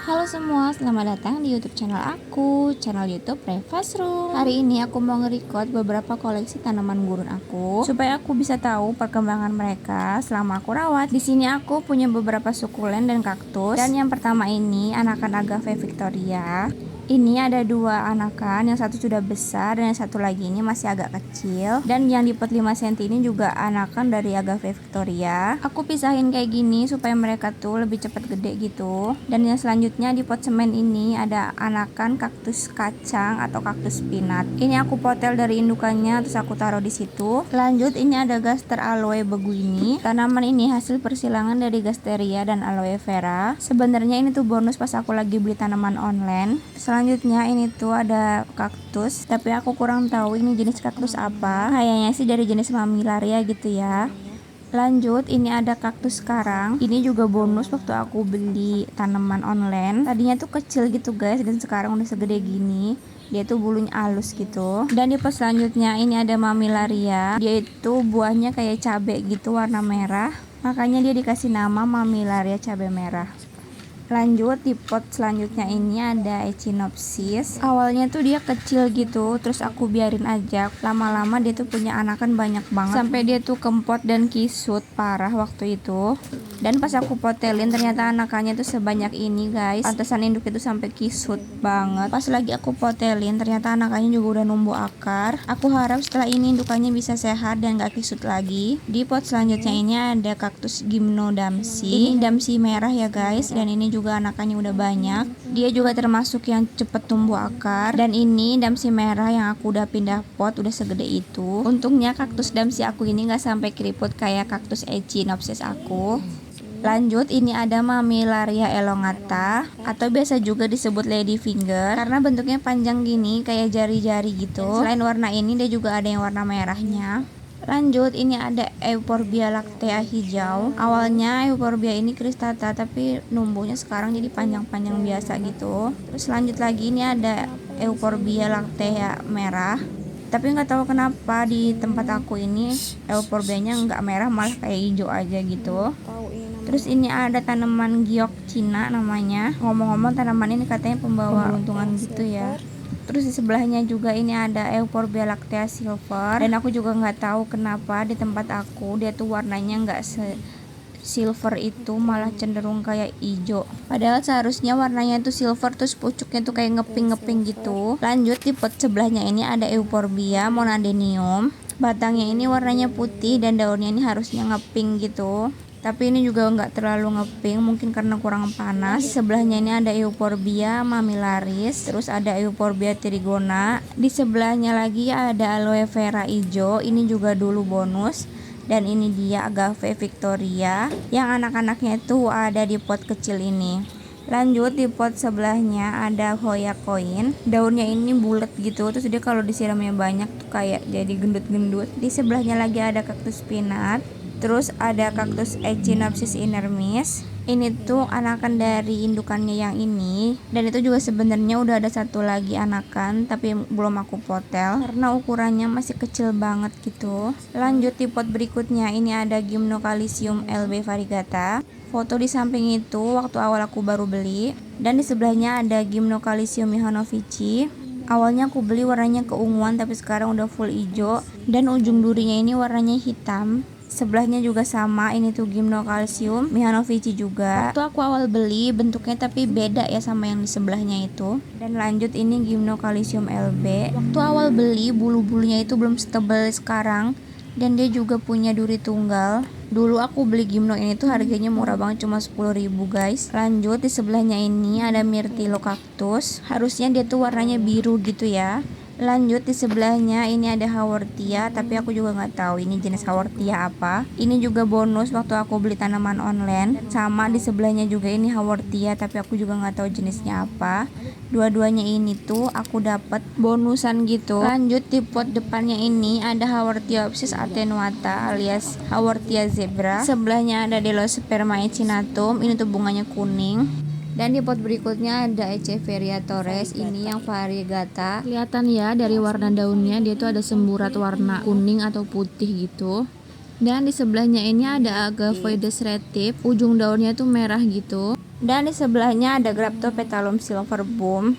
Halo semua, selamat datang di YouTube channel aku, channel YouTube Revas Room. Hari ini aku mau nge-record beberapa koleksi tanaman gurun aku supaya aku bisa tahu perkembangan mereka selama aku rawat. Di sini aku punya beberapa sukulen dan kaktus. Dan yang pertama ini anakan agave Victoria. Ini ada dua anakan, yang satu sudah besar dan yang satu lagi ini masih agak kecil. Dan yang di pot 5 cm ini juga anakan dari agave Victoria. Aku pisahin kayak gini supaya mereka tuh lebih cepat gede gitu. Dan yang selanjutnya di pot semen ini ada anakan kaktus kacang atau kaktus peanut. Ini aku potel dari indukannya terus aku taruh di situ. Lanjut ini ada gaster aloe beguini. Tanaman ini hasil persilangan dari gasteria dan aloe vera. Sebenarnya ini tuh bonus pas aku lagi beli tanaman online. Selanjutnya ini tuh ada kaktus, tapi aku kurang tahu ini jenis kaktus apa. Kayaknya sih dari jenis mamillaria gitu ya. Lanjut ini ada kaktus karang. Ini juga bonus waktu aku beli tanaman online. Tadinya tuh kecil gitu guys, dan sekarang udah segede gini. Dia tuh bulunya halus gitu. Dan di pos selanjutnya ini ada mamillaria. Dia itu buahnya kayak cabai gitu warna merah. Makanya dia dikasih nama mamillaria cabai merah. Lanjut di pot selanjutnya ini ada echinopsis. Awalnya tuh dia kecil gitu, terus aku biarin aja. Lama-lama dia tuh punya anakan banyak banget sampai dia tuh kempot dan kisut parah waktu itu. Dan pas aku potelin ternyata anakannya tuh sebanyak ini guys. Pantesan induk itu sampai kisut banget. Pas lagi aku potelin ternyata anakannya juga udah numbuh akar. Aku harap setelah ini indukannya bisa sehat dan gak kisut lagi. Di pot selanjutnya ini ada kaktus gymnodamsi. Ini damsi merah ya guys, dan ini juga anakannya udah banyak. Dia juga termasuk yang cepet tumbuh akar. Dan ini damsi merah yang aku udah pindah pot, udah segede itu. Untungnya kaktus damsi aku ini gak sampai keriput kayak kaktus echinopsis aku. Lanjut ini ada mamillaria elongata atau biasa juga disebut lady finger karena bentuknya panjang gini kayak jari-jari gitu. Selain warna ini dia juga ada yang warna merahnya. Lanjut ini ada Euphorbia lactea hijau. Awalnya Euphorbia ini cristata tapi numbuhnya sekarang jadi panjang-panjang biasa gitu. Terus lanjut lagi ini ada Euphorbia lactea merah. Tapi nggak tahu kenapa di tempat aku ini Euphorbianya nggak merah, malah kayak hijau aja gitu. Terus ini ada tanaman giok Cina namanya. Ngomong-ngomong tanaman ini katanya pembawa keberuntungan gitu ya. Terus di sebelahnya juga ini ada Euphorbia lactea silver. Dan aku juga nggak tahu kenapa di tempat aku dia tuh warnanya nggak silver itu, malah cenderung kayak hijau. Padahal seharusnya warnanya itu silver, terus pucuknya tuh kayak ngeping-ngeping gitu. Lanjut di pot sebelahnya ini ada Euphorbia monadenium. Batangnya ini warnanya putih dan daunnya ini harusnya ngeping gitu. Tapi ini juga nggak terlalu ngeping, mungkin karena kurang panas. Sebelahnya ini ada Euphorbia mamillaris, terus ada Euphorbia trigona. Di sebelahnya lagi ada aloe vera hijau, ini juga dulu bonus. Dan ini dia agave Victoria yang anak-anaknya itu ada di pot kecil ini. Lanjut di pot sebelahnya ada Hoya Coin. Daunnya ini bulat gitu, terus dia kalau disiramnya banyak tuh kayak jadi gendut-gendut. Di sebelahnya lagi ada kaktus peanut. Terus ada kaktus Echinopsis inermis. Ini tuh anakan dari indukannya yang ini. Dan itu juga sebenarnya udah ada satu lagi anakan, tapi belum aku potel karena ukurannya masih kecil banget gitu. Lanjut di pot berikutnya ini ada Gymnocalcium LB variegata. Foto di samping itu waktu awal aku baru beli. Dan di sebelahnya ada Gymnocalcium mihanovici. Awalnya aku beli warnanya keunguan, tapi sekarang udah full hijau. Dan ujung durinya ini warnanya hitam. Sebelahnya juga sama, ini tuh Gymnocalcium mihanovici juga. Waktu aku awal beli bentuknya tapi beda ya sama yang di sebelahnya itu. Dan lanjut ini Gymnocalcium LB. Waktu awal beli bulu-bulunya itu belum setebal sekarang. Dan dia juga punya duri tunggal. Dulu aku beli Gymno ini tuh harganya murah banget, cuma 10.000 guys. Lanjut di sebelahnya ini ada Myrtilo cactus. Harusnya dia tuh warnanya biru gitu ya. Lanjut di sebelahnya ini ada Haworthia, tapi aku juga nggak tahu ini jenis Haworthia apa. Ini juga bonus waktu aku beli tanaman online. Sama di sebelahnya juga ini Haworthia, tapi aku juga nggak tahu jenisnya apa. Dua-duanya ini tuh aku dapat bonusan gitu. Lanjut di pot depannya ini ada Haworthiopsis attenuata alias Haworthia zebra. Sebelahnya ada Delosperma echinatum. Ini tuh bunganya kuning. Dan di pot berikutnya ada Echeveria torres, ini yang variegata. Kelihatan ya dari warna daunnya dia tuh ada semburat warna kuning atau putih gitu. Dan di sebelahnya ini ada Agavoides retip, ujung daunnya tuh merah gitu. Dan di sebelahnya ada Graptopetalum silver boom.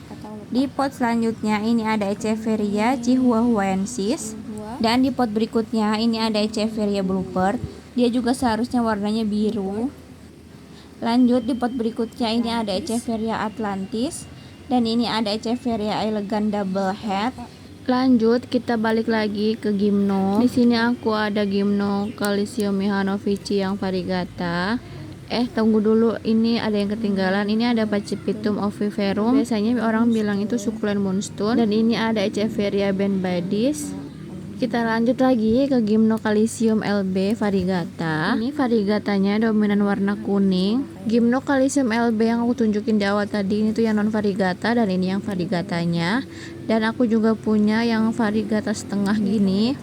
Di pot selanjutnya ini ada Echeveria chihuahuensis. Dan di pot berikutnya ini ada Echeveria blooper. Dia juga seharusnya warnanya biru. Lanjut di pot berikutnya ini ada Echeveria atlantis. Dan ini ada Echeveria elegans double head. Lanjut kita balik lagi ke gimno. Di sini aku ada gimno Calicium mihanovici yang variegata. Tunggu dulu, ini ada yang ketinggalan. Ini ada Pachypitum oviverum. Biasanya orang bilang itu sukulen moonstone. Dan ini ada Echeveria benbadis. Kita lanjut lagi ke gimno Calicium LB variegata. Ini variegatanya dominan warna kuning. Gimno Calicium LB yang aku tunjukin di awal tadi ini tuh yang non variegata, dan ini yang variegatanya. Dan aku juga punya yang variegata setengah gini.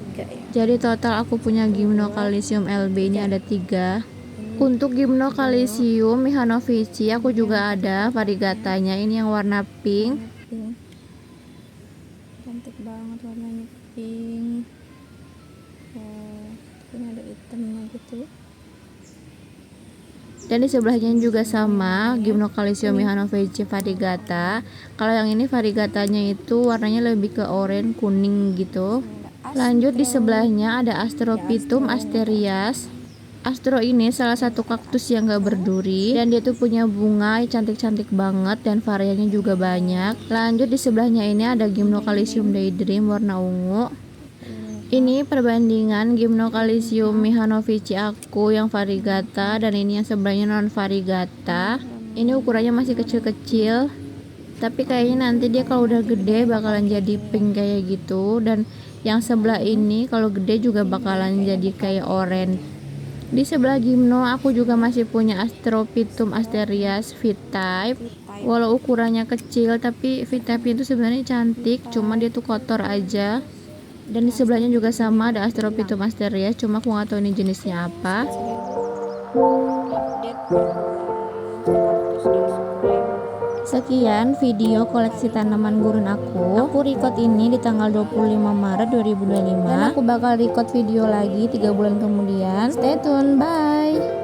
Jadi total aku punya gimno Calicium LB ini ada 3. Untuk gimno Calicium mihanovici aku juga ada variegatanya. Ini yang warna pink. Cantik banget warnanya, pink. Ini ada hitamnya gitu. Dan di sebelahnya juga sama, gimno Calicium mihanovici variegata. Kalau yang ini variegatanya itu warnanya lebih ke oranye kuning gitu. Lanjut di sebelahnya ada Astrophytum asterias. Astro ini salah satu kaktus yang gak berduri, dan dia tuh punya bunga cantik-cantik banget dan variannya juga banyak. Lanjut di sebelahnya ini ada gimno Calicium daydream warna ungu. Ini perbandingan gimno Calicium mihanovici aku yang variegata dan ini yang sebelahnya non variegata. Ini ukurannya masih kecil-kecil, tapi kayaknya nanti dia kalau udah gede bakalan jadi pink kayak gitu. Dan yang sebelah ini kalau gede juga bakalan jadi kayak oranye. Di sebelah gimno aku juga masih punya Astrophytum asterias V-type. Walau ukurannya kecil, tapi V-type itu sebenarnya cantik, cuma dia tuh kotor aja. Dan di sebelahnya juga sama ada Astrophytum asterias, cuma aku nggak tahu ini jenisnya apa. Sekian video koleksi tanaman gurun aku. Aku record ini di tanggal 25 Maret 2025. Dan aku bakal record video lagi 3 bulan kemudian. Stay tune, bye.